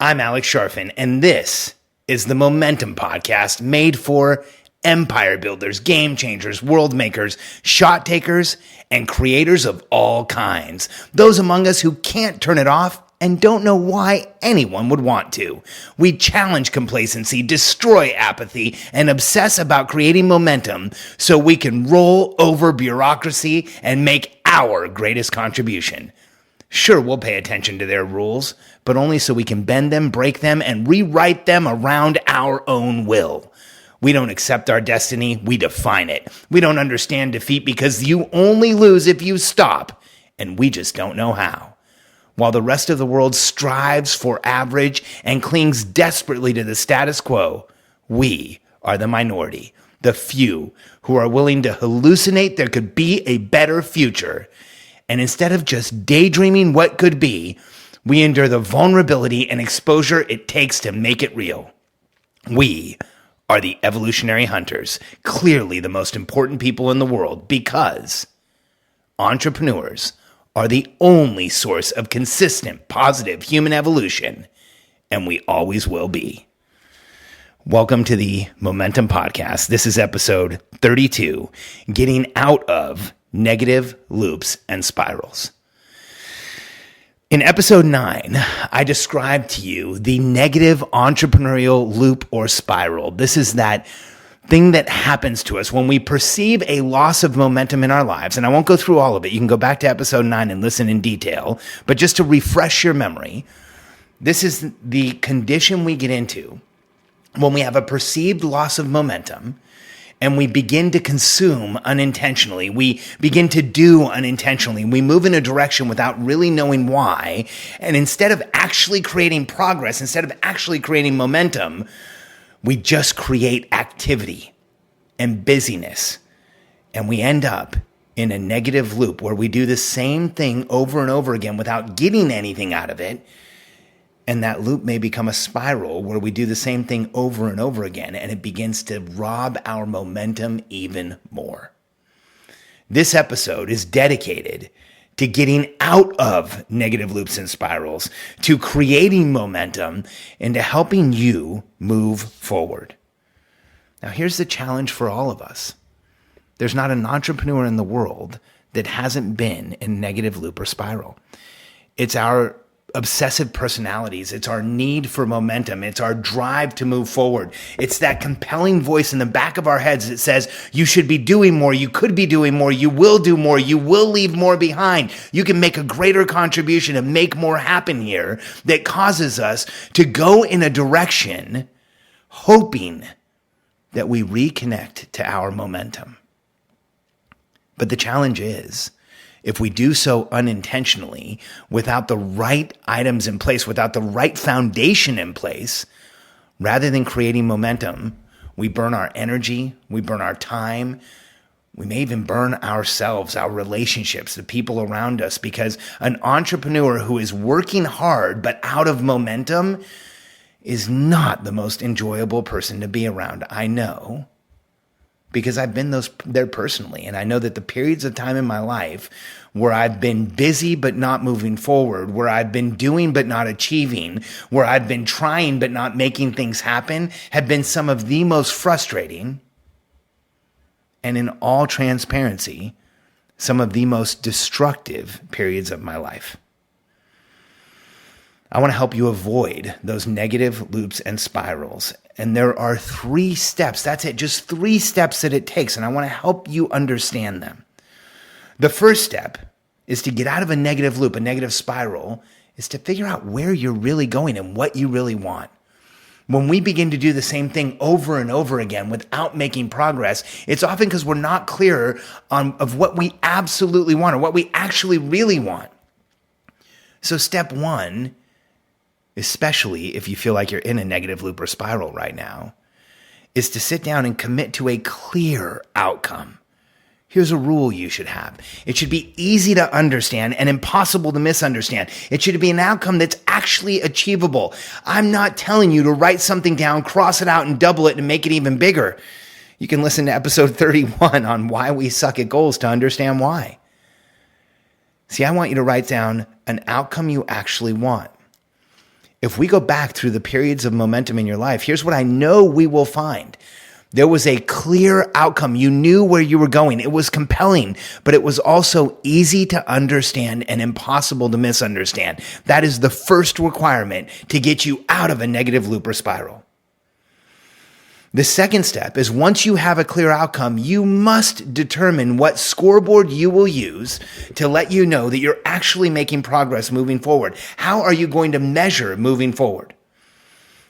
I'm Alex Sharfin, and this is the Momentum Podcast made for empire builders, game changers, world makers, shot takers, and creators of all kinds. Those among us who can't turn it off and don't know why anyone would want to. We challenge complacency, destroy apathy, and obsess about creating momentum so we can roll over bureaucracy and make our greatest contribution. Sure, we'll pay attention to their rules, but only so we can bend them, break them, and rewrite them around our own will. We don't accept our destiny, we define it. We don't understand defeat because you only lose if you stop, and we just don't know how. While the rest of the world strives for average and clings desperately to the status quo, we are the minority, the few who are willing to hallucinate there could be a better future. And instead of just daydreaming what could be, we endure the vulnerability and exposure it takes to make it real. We are the evolutionary hunters, clearly the most important people in the world, because entrepreneurs are the only source of consistent, positive human evolution, and we always will be. Welcome to the Momentum Podcast. This is episode 32, Getting Out of Negative Loops and Spirals. In episode 9, I described to you the negative entrepreneurial loop or spiral. This is that thing that happens to us when we perceive a loss of momentum in our lives. And I won't go through all of it. You can go back to episode 9 and listen in detail. But just to refresh your memory, this is the condition we get into when we have a perceived loss of momentum and we begin to consume unintentionally. We begin to do unintentionally. We move in a direction without really knowing why. And instead of actually creating progress, instead of actually creating momentum, we just create activity and busyness. And we end up in a negative loop where we do the same thing over and over again without getting anything out of it. And that loop may become a spiral where we do the same thing over and over again, and it begins to rob our momentum even more. This episode is dedicated to getting out of negative loops and spirals, to creating momentum, and to helping you move forward. Now, here's the challenge for all of us. There's not an entrepreneur in the world that hasn't been in negative loop or spiral. It's our obsessive personalities. It's our need for momentum. It's our drive to move forward. It's that compelling voice in the back of our heads that says, you should be doing more. You could be doing more. You will do more. You will leave more behind. You can make a greater contribution and make more happen here, that causes us to go in a direction hoping that we reconnect to our momentum. But the challenge is, if we do so unintentionally, without the right items in place, without the right foundation in place, rather than creating momentum, we burn our energy, we burn our time, we may even burn ourselves, our relationships, the people around us, because an entrepreneur who is working hard but out of momentum is not the most enjoyable person to be around. I know, because I've been there personally. And I know that the periods of time in my life where I've been busy but not moving forward, where I've been doing but not achieving, where I've been trying but not making things happen, have been some of the most frustrating, and in all transparency, some of the most destructive periods of my life. I want to help you avoid those negative loops and spirals. And there are 3 steps. That's it. Just 3 steps that it takes. And I want to help you understand them. The first step is to get out of a negative loop, a negative spiral, is to figure out where you're really going and what you really want. When we begin to do the same thing over and over again without making progress, it's often because we're not clear of what we absolutely want or what we actually really want. So step 1, especially if you feel like you're in a negative loop or spiral right now, is to sit down and commit to a clear outcome. Here's a rule you should have. It should be easy to understand and impossible to misunderstand. It should be an outcome that's actually achievable. I'm not telling you to write something down, cross it out, and double it and make it even bigger. You can listen to episode 31 on why we suck at goals to understand why. See, I want you to write down an outcome you actually want. if we go back through the periods of momentum in your life, here's what I know we will find. There was a clear outcome. You knew where you were going. It was compelling, but it was also easy to understand and impossible to misunderstand. That is the first requirement to get you out of a negative loop or spiral. The second step is once you have a clear outcome, you must determine what scoreboard you will use to let you know that you're actually making progress moving forward. How are you going to measure moving forward?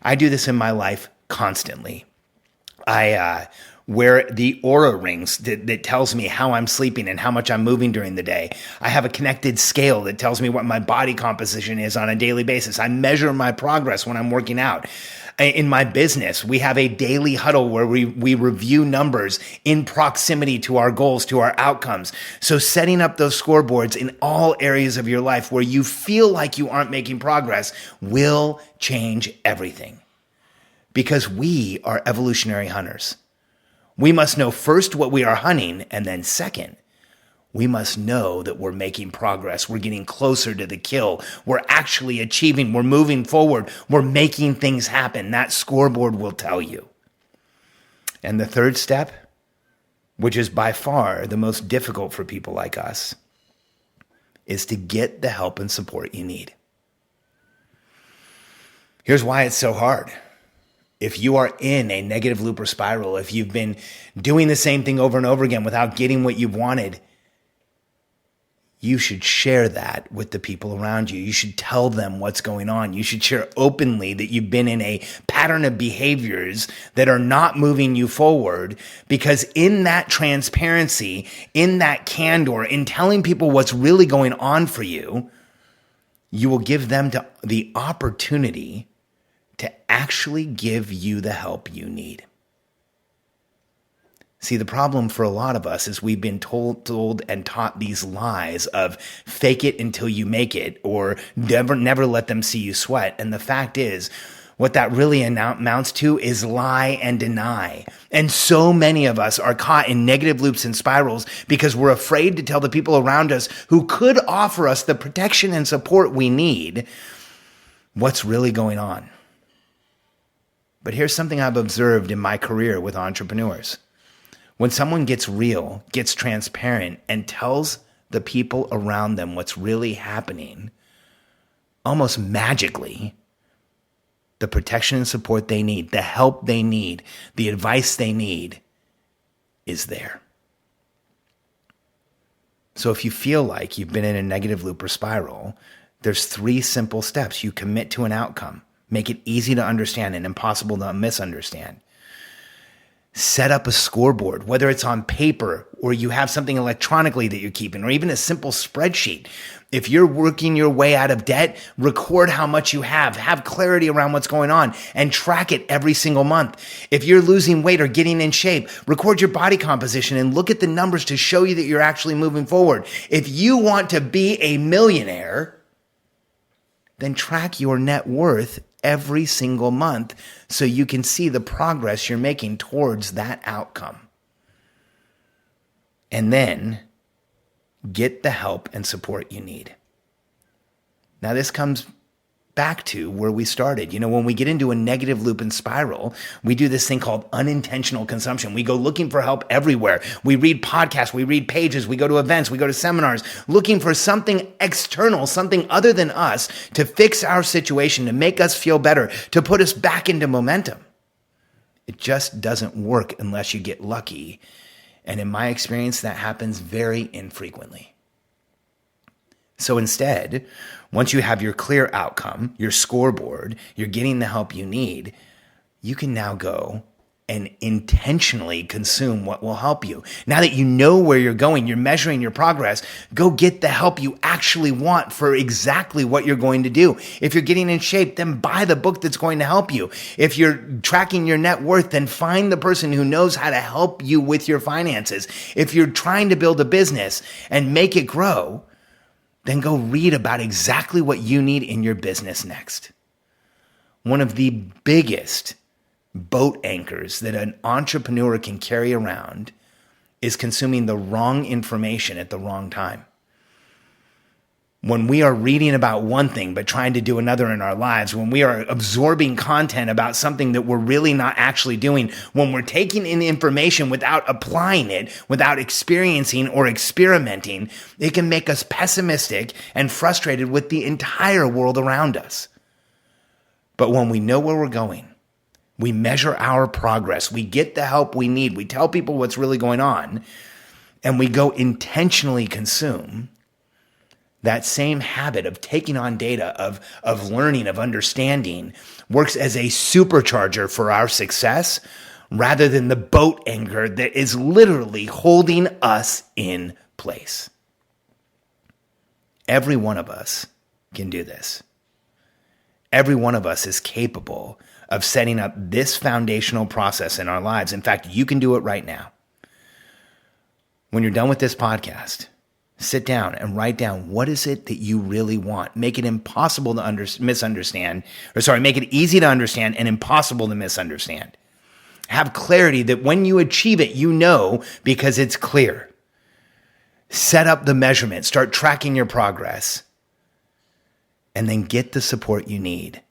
I do this in my life constantly. I wear the Oura rings that tells me how I'm sleeping and how much I'm moving during the day. I have a connected scale that tells me what my body composition is on a daily basis. I measure my progress when I'm working out. In my business, we have a daily huddle where we review numbers in proximity to our goals, to our outcomes. So setting up those scoreboards in all areas of your life where you feel like you aren't making progress will change everything. Because we are evolutionary hunters. We must know first what we are hunting, and then second, we must know that we're making progress. We're getting closer to the kill. We're actually achieving. We're moving forward. We're making things happen. That scoreboard will tell you. And the third step, which is by far the most difficult for people like us, is to get the help and support you need. Here's why it's so hard. If you are in a negative loop or spiral, if you've been doing the same thing over and over again without getting what you've wanted, you should share that with the people around you. You should tell them what's going on. You should share openly that you've been in a pattern of behaviors that are not moving you forward, because in that transparency, in that candor, in telling people what's really going on for you, you will give them the opportunity to actually give you the help you need. See, the problem for a lot of us is we've been told and taught these lies of fake it until you make it, or never let them see you sweat. And the fact is, what that really amounts to is lie and deny. And so many of us are caught in negative loops and spirals because we're afraid to tell the people around us who could offer us the protection and support we need what's really going on. But here's something I've observed in my career with entrepreneurs. When someone gets real, gets transparent, and tells the people around them what's really happening, almost magically, the protection and support they need, the help they need, the advice they need is there. So if you feel like you've been in a negative loop or spiral, there's 3 simple steps. You commit to an outcome. Make it easy to understand and impossible to misunderstand. Set up a scoreboard, whether it's on paper or you have something electronically that you're keeping, or even a simple spreadsheet. If you're working your way out of debt, record how much you have clarity around what's going on, and track it every single month. If you're losing weight or getting in shape, record your body composition and look at the numbers to show you that you're actually moving forward. If you want to be a millionaire, then track your net worth every single month so you can see the progress you're making towards that outcome. And then get the help and support you need. Now, this comes back to where we started. You know, when we get into a negative loop and spiral, we do this thing called unintentional consumption. We go looking for help everywhere. We read podcasts, we read pages, we go to events, we go to seminars, looking for something external, something other than us to fix our situation, to make us feel better, to put us back into momentum. It just doesn't work unless you get lucky. And in my experience, that happens very infrequently. So instead, once you have your clear outcome, your scoreboard, you're getting the help you need, you can now go and intentionally consume what will help you. Now that you know where you're going, you're measuring your progress, go get the help you actually want for exactly what you're going to do. If you're getting in shape, then buy the book that's going to help you. If you're tracking your net worth, then find the person who knows how to help you with your finances. If you're trying to build a business and make it grow, then go read about exactly what you need in your business next. One of the biggest boat anchors that an entrepreneur can carry around is consuming the wrong information at the wrong time. When we are reading about one thing but trying to do another in our lives, when we are absorbing content about something that we're really not actually doing, when we're taking in information without applying it, without experiencing or experimenting, it can make us pessimistic and frustrated with the entire world around us. But when we know where we're going, we measure our progress, we get the help we need, we tell people what's really going on, and we go intentionally consume, that same habit of taking on data, of learning, of understanding, works as a supercharger for our success rather than the boat anchor that is literally holding us in place. Every one of us can do this. Every one of us is capable of setting up this foundational process in our lives. In fact, you can do it right now. When you're done with this podcast, sit down and write down what is it that you really want. Make it impossible to misunderstand, make it easy to understand and impossible to misunderstand. Have clarity that when you achieve it, you know because it's clear. Set up the measurement, start tracking your progress, and then get the support you need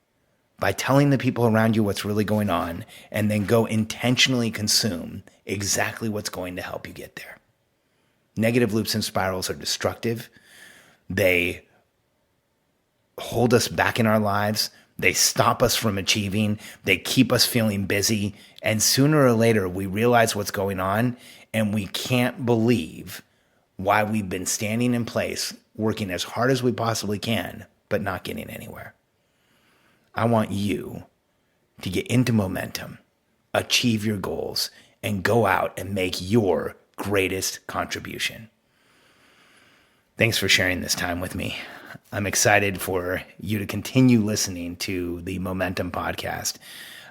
by telling the people around you what's really going on, and then go intentionally consume exactly what's going to help you get there. Negative loops and spirals are destructive. They hold us back in our lives. They stop us from achieving. They keep us feeling busy. And sooner or later, we realize what's going on, and we can't believe why we've been standing in place, working as hard as we possibly can, but not getting anywhere. I want you to get into momentum, achieve your goals, and go out and make your greatest contribution. Thanks for sharing this time with me. I'm excited for you to continue listening to the Momentum Podcast.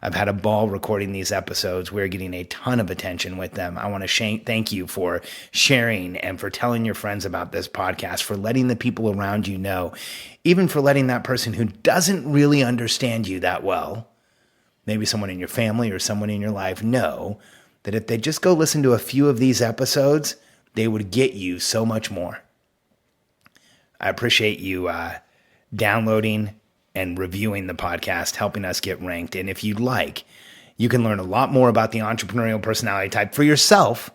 I've had a ball recording these episodes. We're getting a ton of attention with them. I want to thank you for sharing and for telling your friends about this podcast, for letting the people around you know, even for letting that person who doesn't really understand you that well, maybe someone in your family or someone in your life, know that if they just go listen to a few of these episodes, they would get you so much more. I appreciate you downloading and reviewing the podcast, helping us get ranked. And if you'd like, you can learn a lot more about the entrepreneurial personality type for yourself,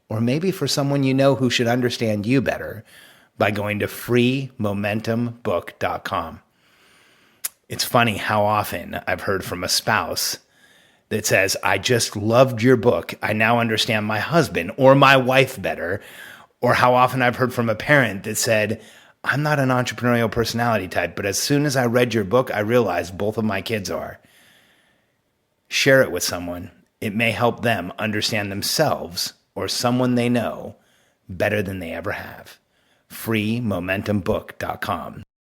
or maybe for someone you know who should understand you better, by going to freemomentumbook.com. It's funny how often I've heard from a spouse that says, I just loved your book. I now understand my husband or my wife better. Or how often I've heard from a parent that said, I'm not an entrepreneurial personality type, but as soon as I read your book, I realized both of my kids are. Share it with someone. It may help them understand themselves or someone they know better than they ever have. freemomentumbook.com.